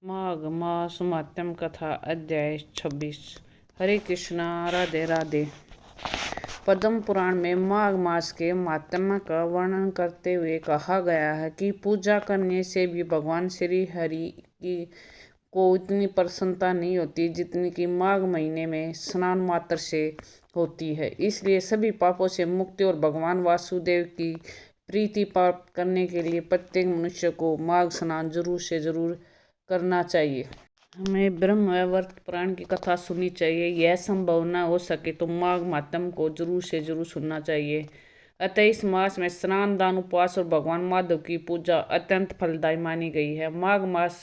माघ मास महात्म कथा अध्याय 26। हरे कृष्णा, राधे राधे। पद्म पुराण में माघ मास के महात्म्य का वर्णन करते हुए कहा गया है कि पूजा करने से भी भगवान श्री हरि की को इतनी प्रसन्नता नहीं होती जितनी कि माघ महीने में स्नान मात्र से होती है। इसलिए सभी पापों से मुक्ति और भगवान वासुदेव की प्रीति प्राप्त करने के लिए प्रत्येक मनुष्य को माघ स्नान जरूर से जरूर करना चाहिए। हमें ब्रह्म वैवर्त पुराण की कथा सुननी चाहिए। यह संभव न हो सके तो माघ महात्म को जरूर से जरूर सुनना चाहिए। अतः इस मास में स्नान, दान, उपवास और भगवान माधव की पूजा अत्यंत फलदायी मानी गई है। माघ मास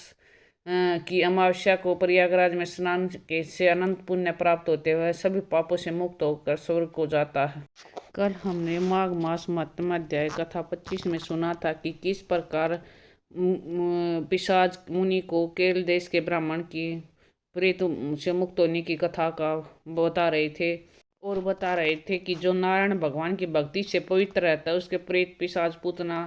की अमावस्या को प्रयागराज में स्नान के से अनंत पुण्य प्राप्त होते हुए सभी पापों से मुक्त होकर स्वर्ग को जाता है। कल हमने माघ मास महात्म अध्याय कथा 25 में सुना था कि किस प्रकार पिशाच मुनि को केरल देश के ब्राह्मण की प्रेत से मुक्त होने की कथा का बता रहे थे और बता रहे थे कि जो नारायण भगवान की भक्ति से पवित्र रहता है उसके प्रेत पिशाच पूतना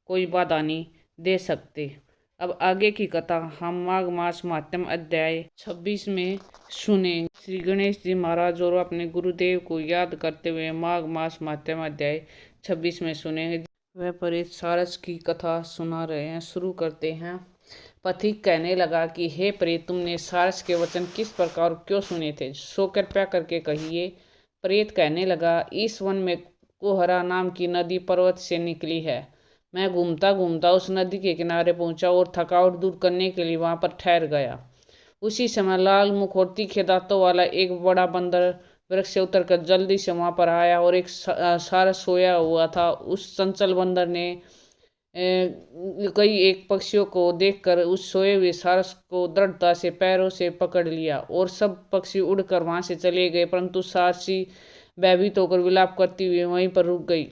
कोई बाधा नहीं दे सकते। अब आगे की कथा हम माघ मास महात्म अध्याय 26 में सुने। श्री गणेश जी महाराज और अपने गुरुदेव को याद करते हुए माघ मास महात्म अध्याय 26 में सुने। वह प्रेत सारस की कथा सुना रहे हैं। शुरू करते हैं। पथिक कहने लगा कि हे प्रेत, तुमने सारस के वचन किस प्रकार क्यों सुने थे, सो कृपया करके कहिए। प्रेत कहने लगा, इस वन में कोहरा नाम की नदी पर्वत से निकली है। मैं घूमता घूमता उस नदी के किनारे पहुंचा और थकावट दूर करने के लिए वहां पर ठहर गया। उसी समय लाल मुख और तीखे दांतों वाला एक बड़ा बंदर वृक्ष से उतरकर जल्दी से वहां पर आया और एक सारस सोया हुआ था। उस चंचल बंदर ने कई एक पक्षियों को देखकर उस सोए हुए सारस को दृढ़ता से पैरों से पकड़ लिया और सब पक्षी उड़कर वहां से चले गए, परंतु सारसी भयभीत होकर विलाप करती हुई वहीं पर रुक गई।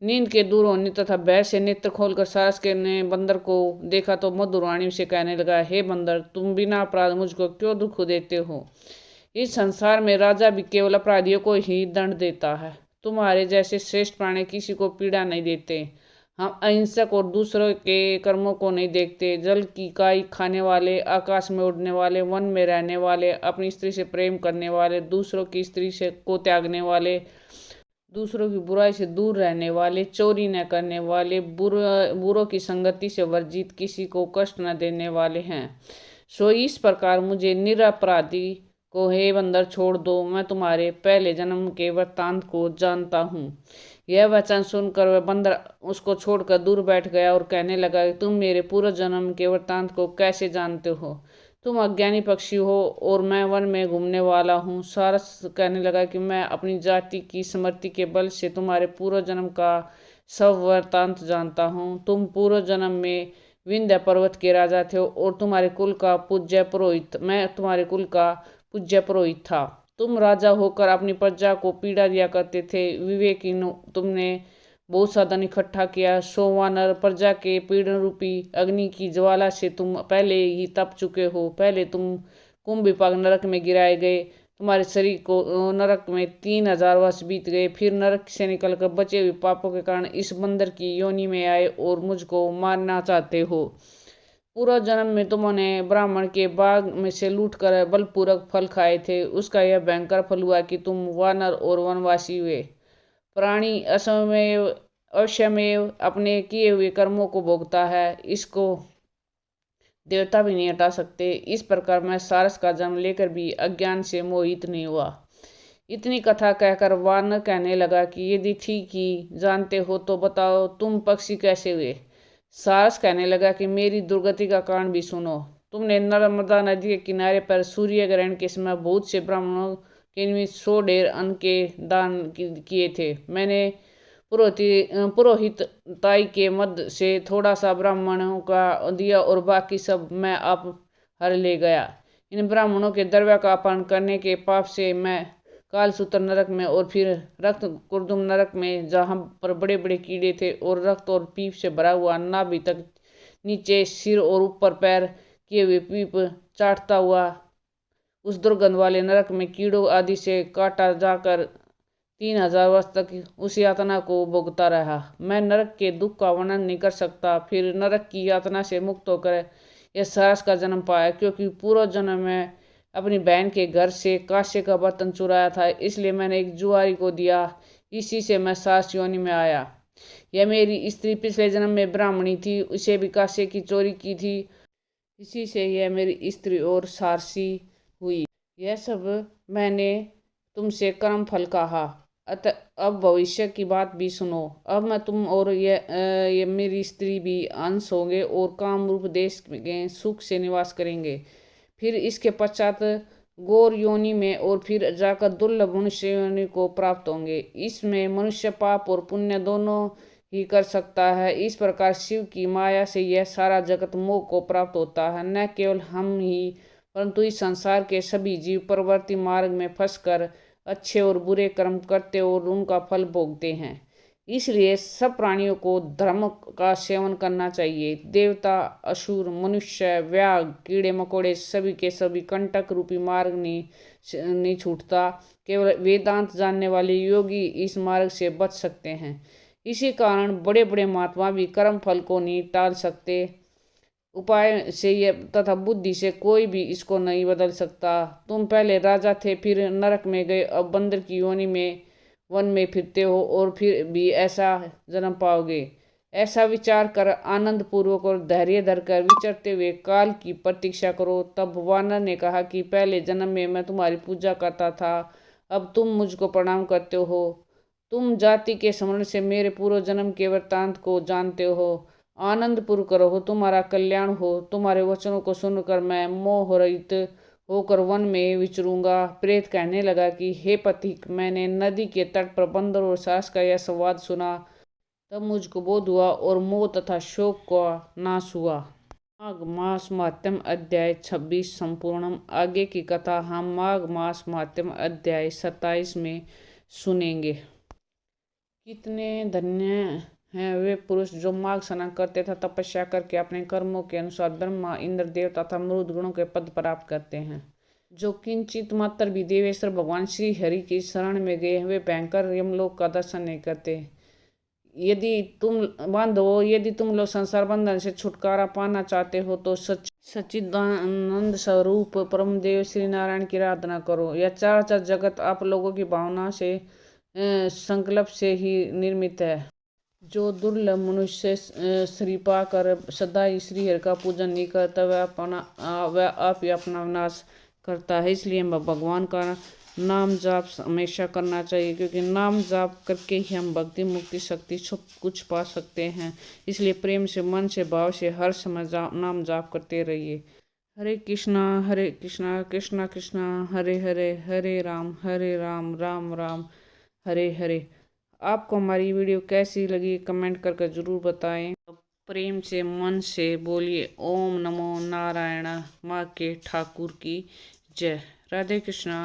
नींद के दूर होने तथा भय से नेत्र खोलकर सारस के ने बंदर को देखा तो मधुर वाणी से कहने लगा, हे बंदर, तुम बिना अपराध मुझको क्यों दुख देते हो? इस संसार में राजा भी केवल अपराधियों को ही दंड देता है। तुम्हारे जैसे श्रेष्ठ प्राणी किसी को पीड़ा नहीं देते। हम अहिंसक और दूसरों के कर्मों को नहीं देखते। जल की काई खाने वाले, आकाश में उड़ने वाले, वन में रहने वाले, अपनी स्त्री से प्रेम करने वाले, दूसरों की स्त्री से को त्यागने वाले, दूसरों की बुराई से दूर रहने वाले, चोरी न करने वाले, बुरों की संगति से वर्जित, किसी को कष्ट न देने वाले हैं। सो इस प्रकार मुझे निरपराधी को हे बंदर छोड़ दो, मैं तुम्हारे पहले जन्म के वृत्तांत को जानता हूँ। यह वचन सुनकर वह बंदर उसको छोड़कर दूर बैठ गया और कहने लगा, तुम मेरे पूर्व जन्म के वृत्तांत को कैसे जानते हो? तुम अज्ञानी पक्षी हो और मैं वन में घूमने वाला हूँ। सारस कहने लगा कि मैं अपनी जाति की स्मृति के बल से तुम्हारे पूर्व जन्म का सब वृत्तांत जानता हूँ। तुम पूर्व जन्म में विंध्य पर्वत के राजा थे और तुम्हारे कुल का पूज्य पुरोहित मैं तुम्हारे कुल का पूज्य पुरोहित था। तुम राजा होकर अपनी प्रजा को पीड़ा दिया करते थे। विवेकीनो, तुमने बहुत सा धन इकट्ठा किया। सो वानर, प्रजा के पीड़न रूपी अग्नि की ज्वाला से तुम पहले ही तप चुके हो। पहले तुम कुंभ विपाक नरक में गिराए गए। तुम्हारे शरीर को नरक में 3000 वर्ष बीत गए। फिर नरक से निकलकर बचे हुए पापों के कारण इस बंदर की योनि में आए और मुझको मारना चाहते हो। पूर्व जन्म में तुमने ब्राह्मण के बाग में से लूटकर बलपूर्वक फल खाए थे। उसका यह भयंकर फल हुआ कि तुम वानर और वनवासी हुए। प्राणी असमेव अवश्यमेव अपने किए हुए कर्मों को भोगता है, इसको देवता भी नहीं हटा सकते। इस प्रकार मैं सारस का जन्म लेकर भी अज्ञान से मोहित नहीं हुआ। इतनी कथा कहकर वानर कहने लगा कि यदि ठीक ही जानते हो तो बताओ, तुम पक्षी कैसे हुए? सारस कहने लगा कि मेरी दुर्गति का कारण भी सुनो। तुमने नर्मदा नदी के किनारे पर सूर्य ग्रहण के समय बहुत से ब्राह्मणों के निमित्त 100 ढेर अन्न के दान किए थे। मैंने पुरोहिताई के मध्य से थोड़ा सा ब्राह्मणों का दिया और बाकी सब मैं आप हर ले गया। इन ब्राह्मणों के द्रव्य का अपहरण करने के पाप से मैं कालसूत्र नरक में और फिर रक्त कुर्दुम नरक में, जहाँ पर बड़े बड़े कीड़े थे और रक्त और पीप से भरा हुआ नाभि तक नीचे सिर और ऊपर पैर किए हुए पीप चाटता हुआ उस दुर्गंध वाले नरक में कीड़ों आदि से काटा जाकर 3000 वर्ष तक उस यातना को भोगता रहा। मैं नरक के दुख का वर्णन नहीं कर सकता। फिर नरक की यातना से मुक्त होकर यह सास का जन्म पाया, क्योंकि पूर्व जन्म में अपनी बहन के घर से कांसे का बर्तन चुराया था, इसलिए मैंने एक जुआरी को दिया, इसी से मैं सास योनि में आया। यह मेरी स्त्री पिछले जन्म में ब्राह्मणी थी, उसे भी कांसे की चोरी की थी, इसी से यह मेरी स्त्री और सारसी हुई। यह सब मैंने तुमसे कर्म फल कहा, अतः अब भविष्य की बात भी सुनो। अब मैं तुम और ये मेरी स्त्री भी अंश होंगे और काम रूप देश में सुख से निवास करेंगे। फिर इसके पश्चात गौर योनि में और फिर जाकर दुर्लभ मनुष्य योनि को प्राप्त होंगे। इसमें मनुष्य पाप और पुण्य दोनों ही कर सकता है। इस प्रकार शिव की माया से यह सारा जगत मोह को प्राप्त होता है। न केवल हम ही परंतु इस संसार के सभी जीव प्रवृत्ति मार्ग में फंसकर अच्छे और बुरे कर्म करते और उनका फल भोगते हैं। इसलिए सब प्राणियों को धर्म का सेवन करना चाहिए। देवता, असुर, मनुष्य, व्याघ, कीड़े मकोड़े सभी के सभी कंटक रूपी मार्ग नहीं छूटता। केवल वेदांत जानने वाले योगी इस मार्ग से बच सकते हैं। इसी कारण बड़े बड़े महात्मा भी कर्म फल को नहीं टाल सकते। उपाय से ये तथा बुद्धि से कोई भी इसको नहीं बदल सकता। तुम पहले राजा थे, फिर नरक में गए, अब बंदर की योनि में वन में फिरते हो और फिर भी ऐसा जन्म पाओगे। ऐसा विचार कर आनंद पूर्वक और धैर्य धरकर विचरते हुए काल की प्रतीक्षा करो। तब वानर ने कहा कि पहले जन्म में मैं तुम्हारी पूजा करता था, अब तुम मुझको प्रणाम करते हो। तुम जाति के स्मरण से मेरे पूर्व जन्म के वृत्तांत को जानते हो। आनंद पूर्व करो, तुम्हारा कल्याण हो। तुम्हारे वचनों को सुनकर मैं मोह रहित होकर वन में विचरूंगा। प्रेत कहने लगा कि हे पथिक, मैंने नदी के तट पर बंदर और सास का यह संवाद सुना, तब मुझको बोध हुआ और मोह तथा शोक का नाश हुआ। माघ मास महात्म्य अध्याय 26 संपूर्णम। आगे की कथा हम माघ मास महात्म्य अध्याय 27 में सुनेंगे। कितने धन्य हैं वे पुरुष जो माघ स्नान करते तथा तपस्या करके अपने कर्मों के अनुसार ब्रह्मा, इंद्र, देवता तथा मरुद गुणों के पद प्राप्त करते हैं। जो किंचित मात्र भी देवेश्वर भगवान श्री हरि की शरण में गए वे भयंकर यमलोक का दर्शन नहीं करते। यदि तुम लोग संसार बंधन से छुटकारा पाना चाहते हो तो सच्चिदानंद स्वरूप परम देव श्री नारायण की आराधना करो। यह चार जगत आप लोगों की भावना से संकल्प से ही निर्मित है। जो दुर्लभ मनुष्य श्री पाकर सदा ही श्री हरि का पूजन नहीं करता वह आप ही अपना विनाश करता है। इसलिए भगवान का नाम जाप हमेशा करना चाहिए, क्योंकि नाम जाप करके ही हम भक्ति, मुक्ति, शक्ति सब कुछ पा सकते हैं। इसलिए प्रेम से, मन से, भाव से हर समय नाम जाप करते रहिए। हरे कृष्णा कृष्णा कृष्णा हरे हरे, हरे राम राम राम हरे हरे। आपको हमारी वीडियो कैसी लगी कमेंट करके ज़रूर बताएं। प्रेम से, मन से बोलिए ओम नमो नारायण। माँ के ठाकुर की जय। राधे कृष्णा।